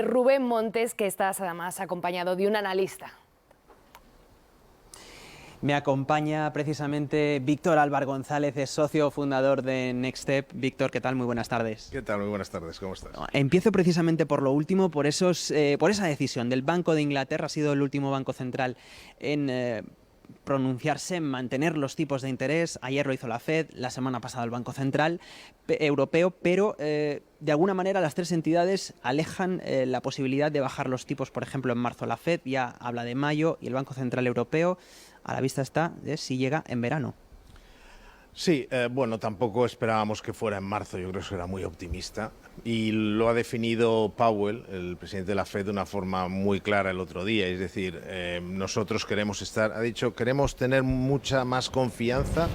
Rubén Montes, que estás además acompañado de un analista. Me acompaña precisamente Víctor Álvar González, es socio fundador de Nextstep. Víctor, ¿qué tal? Muy buenas tardes. ¿Qué tal? Muy buenas tardes, ¿cómo estás? Empiezo precisamente por lo último, por esa decisión del Banco de Inglaterra. Ha sido el último banco central en pronunciarse, en mantener los tipos de interés. Ayer lo hizo la Fed, la semana pasada el Banco Central Europeo, pero de alguna manera las tres entidades alejan la posibilidad de bajar los tipos. Por ejemplo, en marzo la Fed ya habla de mayo y el Banco Central Europeo a la vista está de si llega en verano. Sí, bueno, tampoco esperábamos que fuera en marzo, yo creo que era muy optimista y lo ha definido Powell, el presidente de la Fed, de una forma muy clara el otro día, es decir, nosotros queremos tener mucha más confianza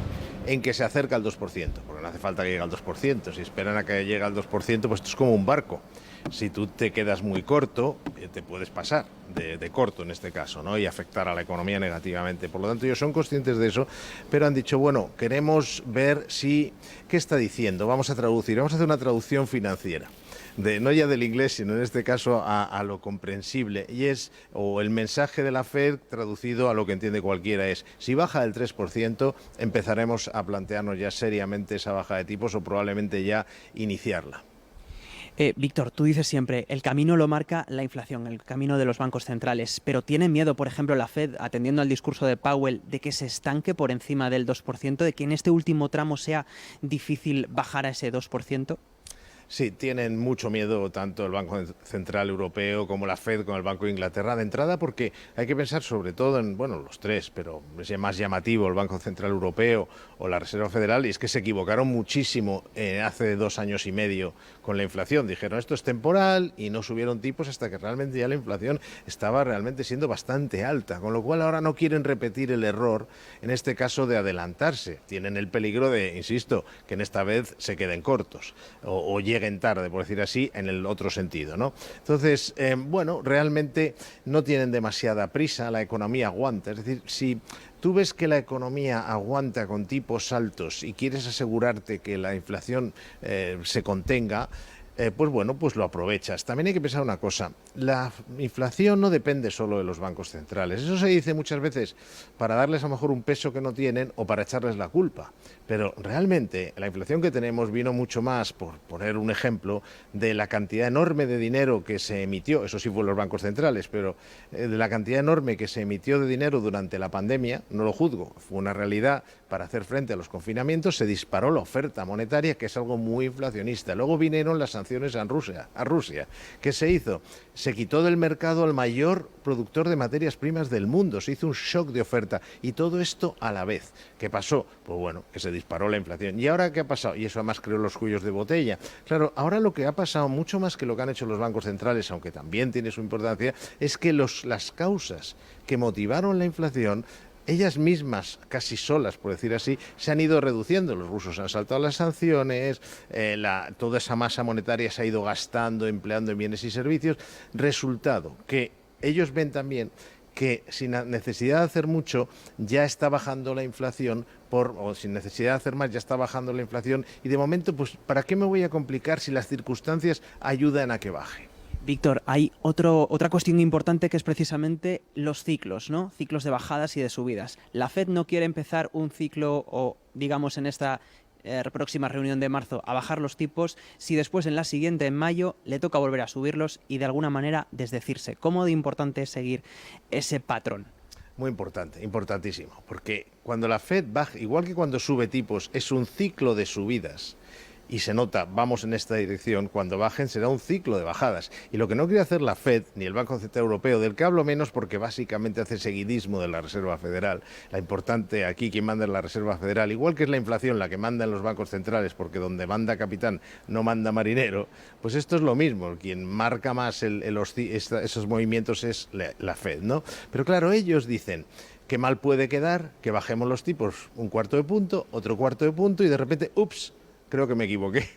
en que se acerca al 2%, porque no hace falta que llegue al 2%, si esperan a que llegue al 2%, pues esto es como un barco. Si tú te quedas muy corto, te puedes pasar de corto en este caso, ¿no? Y afectar a la economía negativamente. Por lo tanto, ellos son conscientes de eso, pero han dicho, bueno, queremos ver ¿qué está diciendo? Vamos a hacer una traducción financiera. No ya del inglés, sino en este caso a lo comprensible. O el mensaje de la Fed traducido a lo que entiende cualquiera es, si baja del 3%, empezaremos a plantearnos ya seriamente esa baja de tipos o probablemente ya iniciarla. Víctor, tú dices siempre, el camino lo marca la inflación, el camino de los bancos centrales, pero ¿tiene miedo, por ejemplo, la Fed, atendiendo al discurso de Powell, de que se estanque por encima del 2%, de que en este último tramo sea difícil bajar a ese 2%? Sí, tienen mucho miedo tanto el Banco Central Europeo como la Fed con el Banco de Inglaterra de entrada, porque hay que pensar sobre todo en, bueno, los tres, pero es más llamativo el Banco Central Europeo o la Reserva Federal, y es que se equivocaron muchísimo hace 2 años y medio con la inflación. Dijeron esto es temporal y no subieron tipos hasta que realmente ya la inflación estaba realmente siendo bastante alta, con lo cual ahora no quieren repetir el error, en este caso de adelantarse. Tienen el peligro de, insisto, que en esta vez se queden cortos o lleguen tarde, por decir así, en el otro sentido, ¿no? Entonces, bueno, realmente no tienen demasiada prisa, la economía aguanta. Es decir, si tú ves que la economía aguanta con tipos altos y quieres asegurarte que la inflación se contenga, pues bueno, pues lo aprovechas. También hay que pensar una cosa, la inflación no depende solo de los bancos centrales. Eso se dice muchas veces para darles a lo mejor un peso que no tienen o para echarles la culpa. Pero realmente la inflación que tenemos vino mucho más, por poner un ejemplo, de la cantidad enorme de dinero que se emitió, eso sí fue en los bancos centrales, pero de la cantidad enorme que se emitió de dinero durante la pandemia, no lo juzgo, fue una realidad. Para hacer frente a los confinamientos se disparó la oferta monetaria, que es algo muy inflacionista. Luego vinieron las sanciones a Rusia. ¿Qué se hizo? Se quitó del mercado al mayor productor de materias primas del mundo. Se hizo un shock de oferta y todo esto a la vez. ¿Qué pasó? Pues bueno, que se disparó la inflación. ¿Y ahora qué ha pasado? Y eso además creó los cuellos de botella. Claro, ahora lo que ha pasado, mucho más que lo que han hecho los bancos centrales, aunque también tiene su importancia, es que las causas que motivaron la inflación, ellas mismas, casi solas, por decir así, se han ido reduciendo. Los rusos han saltado las sanciones, toda esa masa monetaria se ha ido gastando, empleando en bienes y servicios. Resultado, que ellos ven también que sin necesidad de hacer mucho ya está bajando la inflación, o sin necesidad de hacer más ya está bajando la inflación, y de momento, pues, ¿para qué me voy a complicar si las circunstancias ayudan a que baje? Víctor, hay otra cuestión importante que es precisamente los ciclos, ¿no? Ciclos de bajadas y de subidas. La Fed no quiere empezar un ciclo o, digamos, en esta próxima reunión de marzo a bajar los tipos si después en la siguiente, en mayo, le toca volver a subirlos y de alguna manera desdecirse. ¿Cómo de importante es seguir ese patrón? Muy importante, importantísimo, porque cuando la Fed baja, igual que cuando sube tipos, es un ciclo de subidas. Y se nota, vamos en esta dirección, cuando bajen será un ciclo de bajadas. Y lo que no quiere hacer la Fed, ni el Banco Central Europeo, del que hablo menos porque básicamente hace seguidismo de la Reserva Federal. La importante aquí, quien manda es la Reserva Federal, igual que es la inflación la que manda en los bancos centrales, porque donde manda capitán no manda marinero, pues esto es lo mismo. Quien marca más esos movimientos es la Fed, ¿no? Pero claro, ellos dicen, qué mal puede quedar que bajemos los tipos un cuarto de punto, otro cuarto de punto y de repente, ups, creo que me equivoqué.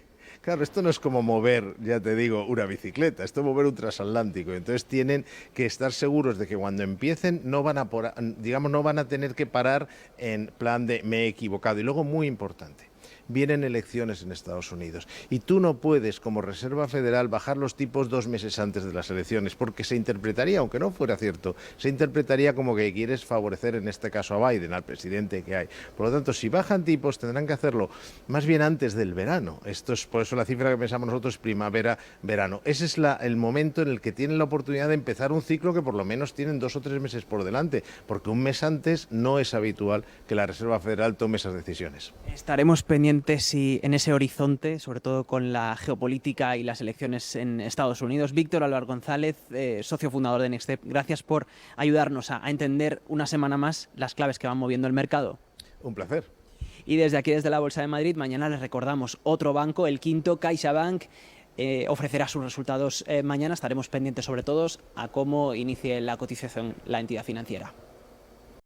Claro, esto no es como mover, ya te digo, una bicicleta, esto es mover un transatlántico. Entonces tienen que estar seguros de que cuando empiecen no van a tener que parar en plan de me he equivocado. Y luego, muy importante, vienen elecciones en Estados Unidos. Y tú no puedes, como Reserva Federal, bajar los tipos 2 meses antes de las elecciones, porque se interpretaría, aunque no fuera cierto, se interpretaría como que quieres favorecer en este caso a Biden, al presidente que hay. Por lo tanto, si bajan tipos, tendrán que hacerlo más bien antes del verano. Esto es por eso la cifra que pensamos nosotros, primavera, verano. Ese es el momento en el que tienen la oportunidad de empezar un ciclo que por lo menos tienen 2 o 3 meses por delante, porque un mes antes no es habitual que la Reserva Federal tome esas decisiones. Estaremos pendientes en ese horizonte, sobre todo con la geopolítica y las elecciones en Estados Unidos. Víctor Álvaro González, socio fundador de Nextstep, gracias por ayudarnos a entender una semana más las claves que van moviendo el mercado. Un placer. Y desde aquí, desde la Bolsa de Madrid, mañana les recordamos otro banco, el quinto, CaixaBank, ofrecerá sus resultados mañana. Estaremos pendientes sobre todo a cómo inicie la cotización la entidad financiera.